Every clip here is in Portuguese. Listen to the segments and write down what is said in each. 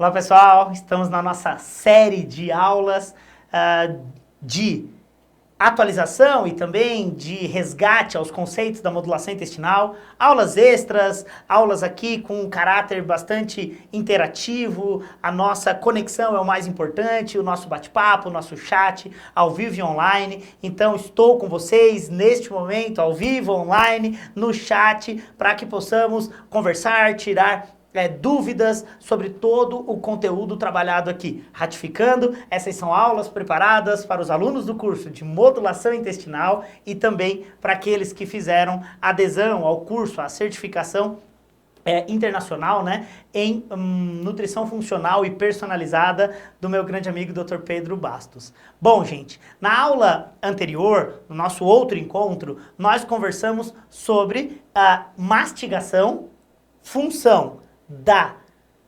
Olá pessoal, estamos na nossa série de aulas de atualização e também de resgate aos conceitos da modulação intestinal, aulas extras, aulas aqui com um caráter bastante interativo, a nossa conexão é o mais importante, o nosso bate-papo, o nosso chat, ao vivo e online. Então estou com vocês neste momento, ao vivo, online, no chat, para que possamos conversar, tirar dúvidas sobre todo o conteúdo trabalhado aqui. Ratificando, essas são aulas preparadas para os alunos do curso de modulação intestinal e também para aqueles que fizeram adesão ao curso, à certificação internacional, né, em nutrição funcional e personalizada do meu grande amigo Dr. Pedro Bastos. Bom, gente, na aula anterior, no nosso outro encontro, nós conversamos sobre a mastigação, função da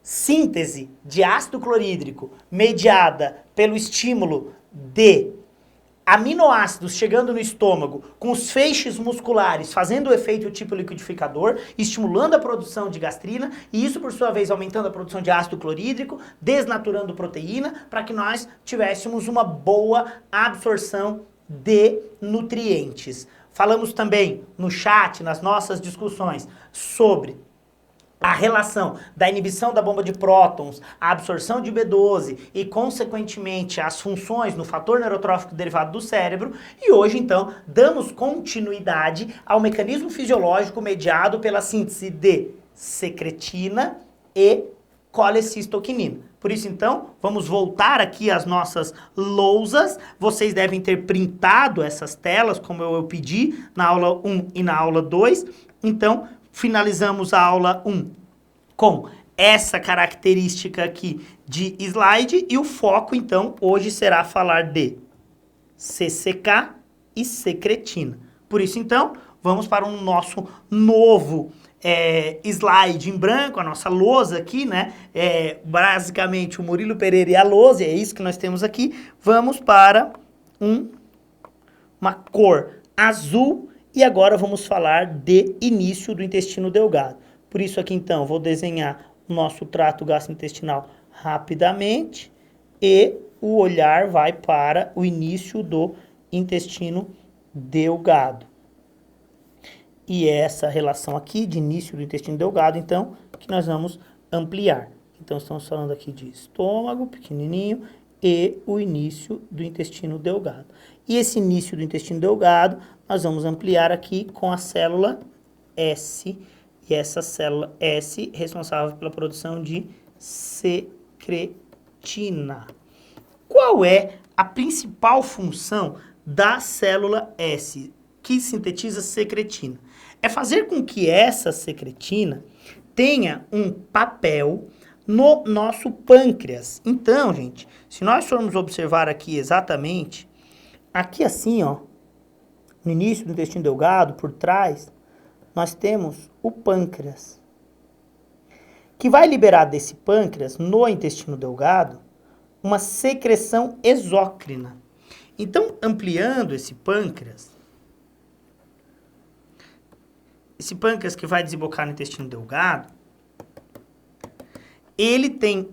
síntese de ácido clorídrico mediada pelo estímulo de aminoácidos chegando no estômago com os feixes musculares fazendo o efeito tipo liquidificador, estimulando a produção de gastrina e isso por sua vez aumentando a produção de ácido clorídrico, desnaturando proteína para que nós tivéssemos uma boa absorção de nutrientes. Falamos também no chat, nas nossas discussões, sobre a relação da inibição da bomba de prótons, a absorção de B12 e, consequentemente, as funções no fator neurotrófico derivado do cérebro. E hoje, então, damos continuidade ao mecanismo fisiológico mediado pela síntese de secretina e colecistoquinina. Por isso, então, vamos voltar aqui às nossas lousas. Vocês devem ter printado essas telas, como eu pedi, na aula 1 e na aula 2. Então, finalizamos a aula 1 com essa característica aqui de slide e o foco, então, hoje será falar de CCK e secretina. Por isso, então, vamos para o nosso novo slide em branco, a nossa lousa aqui, né? Basicamente, o Murilo Pereira e a lousa, é isso que nós temos aqui. Vamos para uma cor azul. E agora vamos falar de início do intestino delgado. Por isso aqui então, vou desenhar o nosso trato gastrointestinal rapidamente e o olhar vai para o início do intestino delgado. E essa relação aqui de início do intestino delgado, então, que nós vamos ampliar. Então, estamos falando aqui de estômago pequenininho e o início do intestino delgado. E esse início do intestino delgado, nós vamos ampliar aqui com a célula S. E essa célula S responsável pela produção de secretina. Qual é a principal função da célula S, que sintetiza secretina? É fazer com que essa secretina tenha um papel no nosso pâncreas. Então, gente, se nós formos observar aqui exatamente, aqui assim, ó, no início do intestino delgado, por trás, nós temos o pâncreas, que vai liberar desse pâncreas, no intestino delgado, uma secreção exócrina. Então, ampliando esse pâncreas que vai desembocar no intestino delgado, ele tem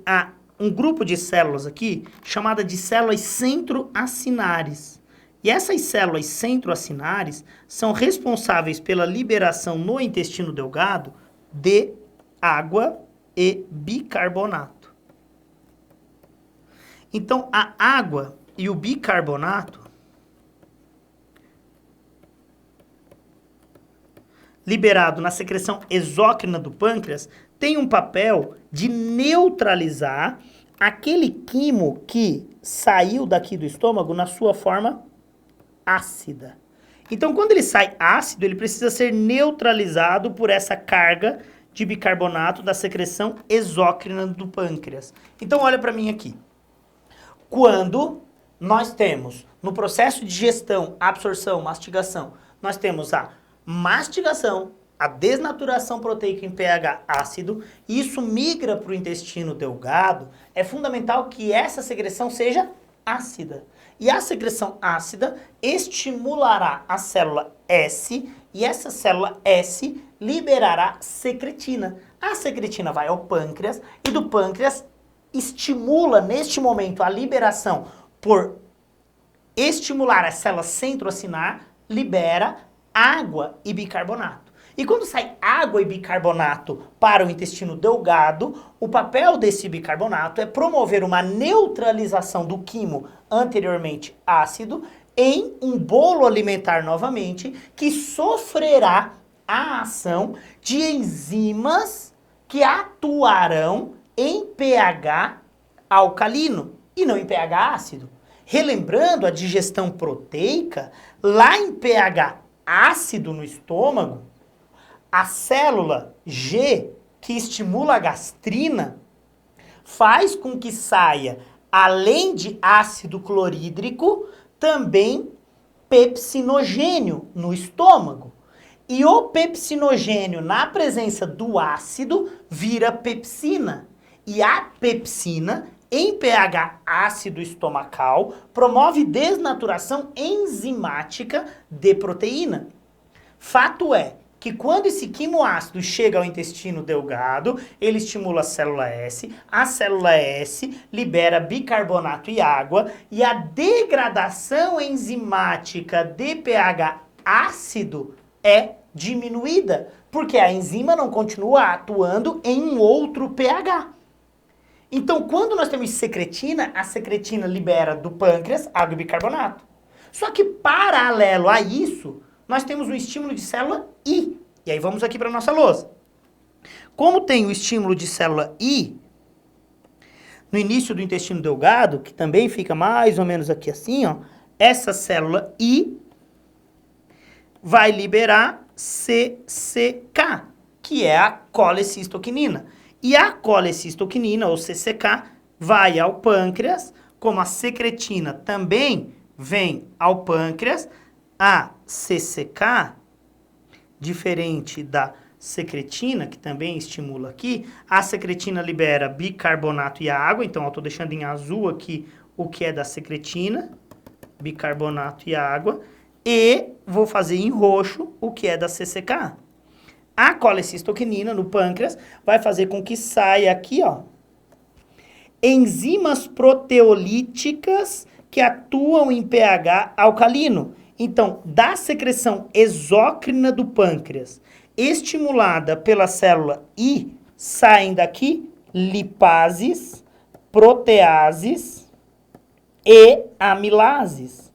um grupo de células aqui, chamada de células centroacinares. E essas células centroacinares são responsáveis pela liberação no intestino delgado de água e bicarbonato. Então, a água e o bicarbonato liberado na secreção exócrina do pâncreas tem um papel de neutralizar aquele quimo que saiu daqui do estômago na sua forma ácida. Então, quando ele sai ácido, ele precisa ser neutralizado por essa carga de bicarbonato da secreção exócrina do pâncreas. Então, olha para mim aqui. Quando nós temos, no processo de digestão, absorção, mastigação, nós temos a mastigação, a desnaturação proteica em pH ácido, e isso migra para o intestino delgado, é fundamental que essa secreção seja ácida. E a secreção ácida estimulará a célula S, e essa célula S liberará secretina. A secretina vai ao pâncreas, e do pâncreas estimula neste momento a liberação por estimular a célula centroacinar, libera água e bicarbonato. E quando sai água e bicarbonato para o intestino delgado, o papel desse bicarbonato é promover uma neutralização do quimo anteriormente ácido em um bolo alimentar novamente, que sofrerá a ação de enzimas que atuarão em pH alcalino e não em pH ácido. Relembrando a digestão proteica, lá em pH ácido no estômago, a célula G, que estimula a gastrina, faz com que saia, além de ácido clorídrico, também pepsinogênio no estômago. E o pepsinogênio, na presença do ácido, vira pepsina. E a pepsina, em pH ácido estomacal, promove desnaturação enzimática de proteína. Fato é que quando esse quimoácido chega ao intestino delgado, ele estimula a célula S libera bicarbonato e água, e a degradação enzimática de pH ácido é diminuída, porque a enzima não continua atuando em um outro pH. Então, quando nós temos secretina, a secretina libera do pâncreas água e bicarbonato. Só que, paralelo a isso, nós temos um estímulo de célula I. E aí vamos aqui para a nossa lousa. Como tem o estímulo de célula I, no início do intestino delgado, que também fica mais ou menos aqui assim, ó, essa célula I vai liberar CCK, que é a colecistoquinina. E a colecistoquinina, ou CCK, vai ao pâncreas, como a secretina também vem ao pâncreas, a CCK, diferente da secretina, que também estimula aqui, a secretina libera bicarbonato e água, então eu estou deixando em azul aqui o que é da secretina, bicarbonato e água, e vou fazer em roxo o que é da CCK. A colecistoquinina no pâncreas vai fazer com que saia aqui, ó, enzimas proteolíticas que atuam em pH alcalino. Então, da secreção exócrina do pâncreas, estimulada pela célula I, saem daqui lipases, proteases e amilases,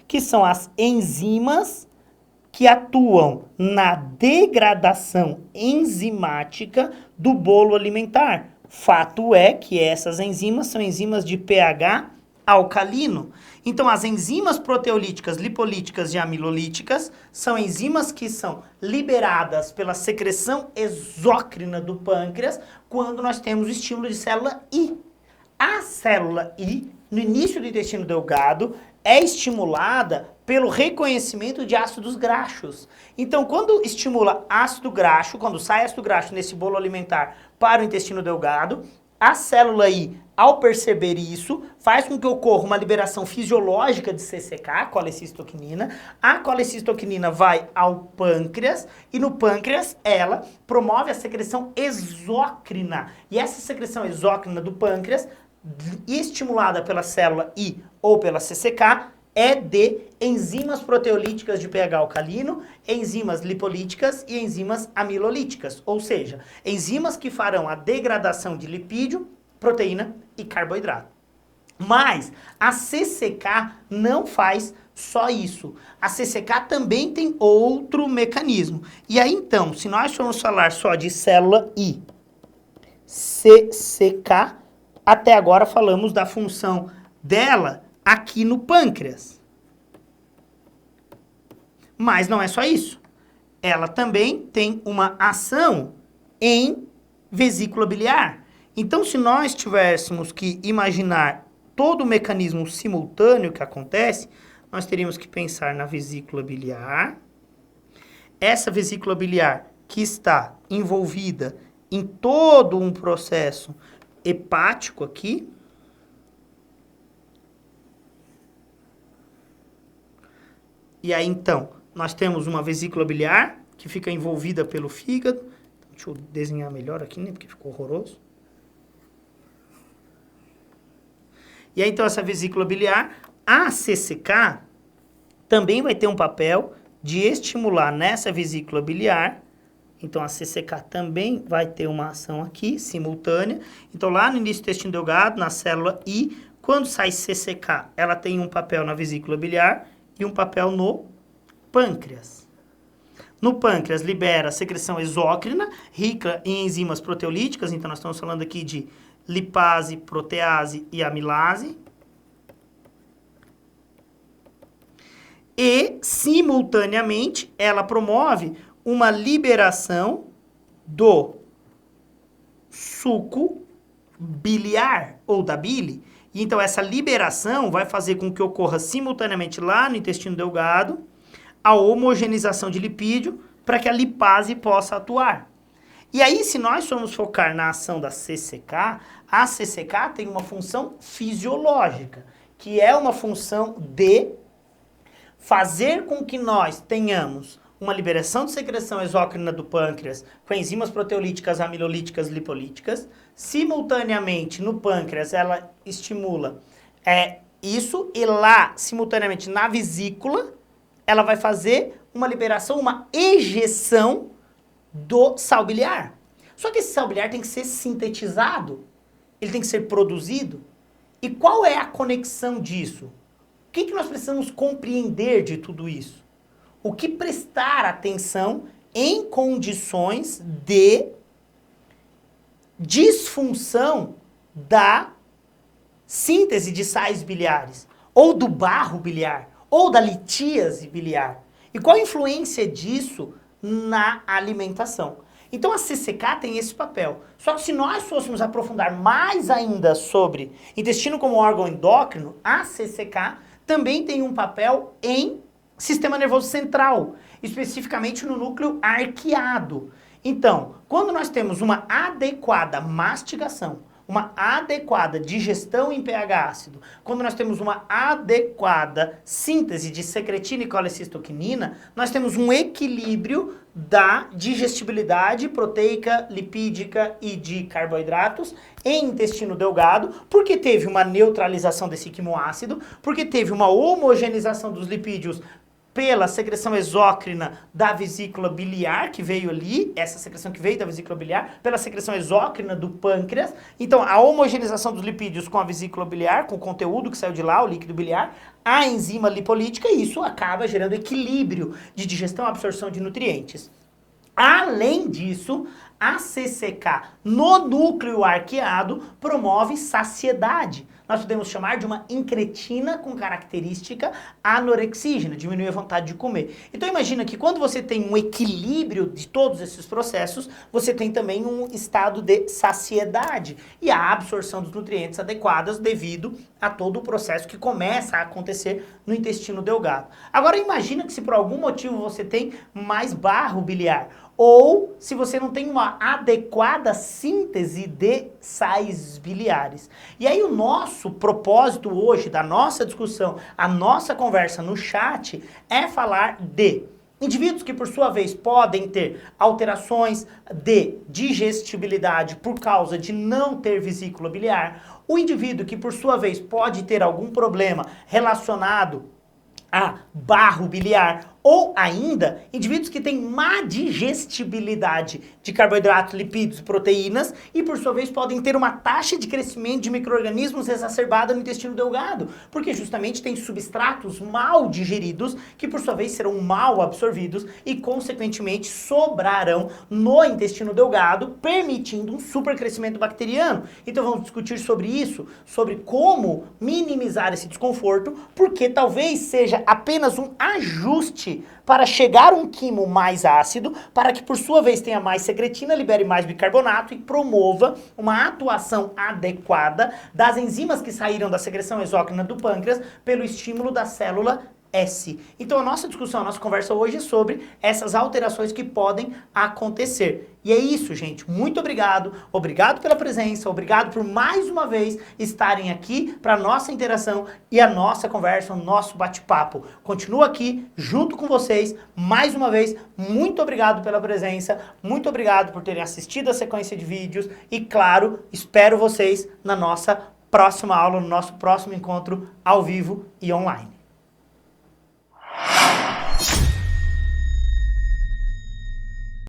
que são as enzimas que atuam na degradação enzimática do bolo alimentar. Fato é que essas enzimas são enzimas de pH alcalino. Então, as enzimas proteolíticas, lipolíticas e amilolíticas são enzimas que são liberadas pela secreção exócrina do pâncreas quando nós temos o estímulo de célula I. A célula I, no início do intestino delgado, é estimulada pelo reconhecimento de ácidos graxos. Então, quando estimula ácido graxo, quando sai ácido graxo nesse bolo alimentar para o intestino delgado, a célula I, ao perceber isso, faz com que ocorra uma liberação fisiológica de CCK, colecistoquinina. A colecistoquinina vai ao pâncreas e no pâncreas ela promove a secreção exócrina. E essa secreção exócrina do pâncreas, estimulada pela célula I ou pela CCK, é de enzimas proteolíticas de pH alcalino, enzimas lipolíticas e enzimas amilolíticas, ou seja, enzimas que farão a degradação de lipídio, proteína e carboidrato. Mas a CCK não faz só isso. A CCK também tem outro mecanismo. E aí então, se nós formos falar só de célula I, CCK, até agora falamos da função dela aqui no pâncreas. Mas não é só isso. Ela também tem uma ação em vesícula biliar. Então, se nós tivéssemos que imaginar todo o mecanismo simultâneo que acontece, nós teríamos que pensar na vesícula biliar. Essa vesícula biliar que está envolvida em todo um processo hepático aqui. E aí, então, nós temos uma vesícula biliar que fica envolvida pelo fígado. Deixa eu desenhar melhor aqui, né? Porque ficou horroroso. E aí, então, essa vesícula biliar, a CCK, também vai ter um papel de estimular nessa vesícula biliar. Então, a CCK também vai ter uma ação aqui, simultânea. Então, lá no início do intestino delgado, na célula I, quando sai CCK, ela tem um papel na vesícula biliar e um papel no pâncreas. No pâncreas, libera a secreção exócrina, rica em enzimas proteolíticas. Então, nós estamos falando aqui de lipase, protease e amilase. E, simultaneamente, ela promove uma liberação do suco biliar, ou da bile. E, então, essa liberação vai fazer com que ocorra simultaneamente lá no intestino delgado a homogeneização de lipídio para que a lipase possa atuar. E aí, se nós formos focar na ação da CCK, a CCK tem uma função fisiológica, que é uma função de fazer com que nós tenhamos uma liberação de secreção exócrina do pâncreas com enzimas proteolíticas, amilolíticas, lipolíticas. Simultaneamente, no pâncreas, ela estimula isso, e lá, simultaneamente, na vesícula, ela vai fazer uma liberação, uma ejeção do sal biliar. Só que esse sal biliar tem que ser sintetizado, ele tem que ser produzido. E qual é a conexão disso? O que nós precisamos compreender de tudo isso? O que prestar atenção em condições de disfunção da síntese de sais biliares, ou do barro biliar, ou da litíase biliar. E qual a influência disso na alimentação? Então a CCK tem esse papel. Só que se nós fôssemos aprofundar mais ainda sobre intestino como órgão endócrino, a CCK também tem um papel em sistema nervoso central, especificamente no núcleo arqueado. Então, quando nós temos uma adequada mastigação, uma adequada digestão em pH ácido, quando nós temos uma adequada síntese de secretina e colecistoquinina, nós temos um equilíbrio da digestibilidade proteica, lipídica e de carboidratos em intestino delgado, porque teve uma neutralização desse quimoácido, porque teve uma homogeneização dos lipídios pela secreção exócrina da vesícula biliar, que veio ali, essa secreção que veio da vesícula biliar, pela secreção exócrina do pâncreas. Então, a homogeneização dos lipídios com a vesícula biliar, com o conteúdo que saiu de lá, o líquido biliar, a enzima lipolítica, e isso acaba gerando equilíbrio de digestão e absorção de nutrientes. Além disso, a CCK no núcleo arqueado promove saciedade. Nós podemos chamar de uma incretina com característica anorexígena, diminui a vontade de comer. Então imagina que quando você tem um equilíbrio de todos esses processos, você tem também um estado de saciedade e a absorção dos nutrientes adequadas devido a todo o processo que começa a acontecer no intestino delgado. Agora imagina que se por algum motivo você tem mais barro biliar, ou se você não tem uma adequada síntese de sais biliares. E aí o nosso propósito hoje da nossa discussão, a nossa conversa no chat é falar de indivíduos que por sua vez podem ter alterações de digestibilidade por causa de não ter vesícula biliar, o indivíduo que por sua vez pode ter algum problema relacionado a barro biliar, ou ainda, indivíduos que têm má digestibilidade de carboidratos, lipídios e proteínas e, por sua vez, podem ter uma taxa de crescimento de micro-organismos exacerbada no intestino delgado, porque justamente tem substratos mal digeridos que, por sua vez, serão mal absorvidos e, consequentemente, sobrarão no intestino delgado, permitindo um supercrescimento bacteriano. Então, vamos discutir sobre isso, sobre como minimizar esse desconforto, porque talvez seja apenas um ajuste para chegar a um quimo mais ácido, para que por sua vez tenha mais secretina, libere mais bicarbonato e promova uma atuação adequada das enzimas que saíram da secreção exócrina do pâncreas pelo estímulo da célula S. Então a nossa discussão, a nossa conversa hoje é sobre essas alterações que podem acontecer. E é isso, gente. Muito obrigado. Obrigado pela presença. Obrigado por mais uma vez estarem aqui para a nossa interação e a nossa conversa, o nosso bate-papo. Continuo aqui junto com vocês. Mais uma vez, muito obrigado pela presença. Muito obrigado por terem assistido a sequência de vídeos. E claro, espero vocês na nossa próxima aula, no nosso próximo encontro ao vivo e online.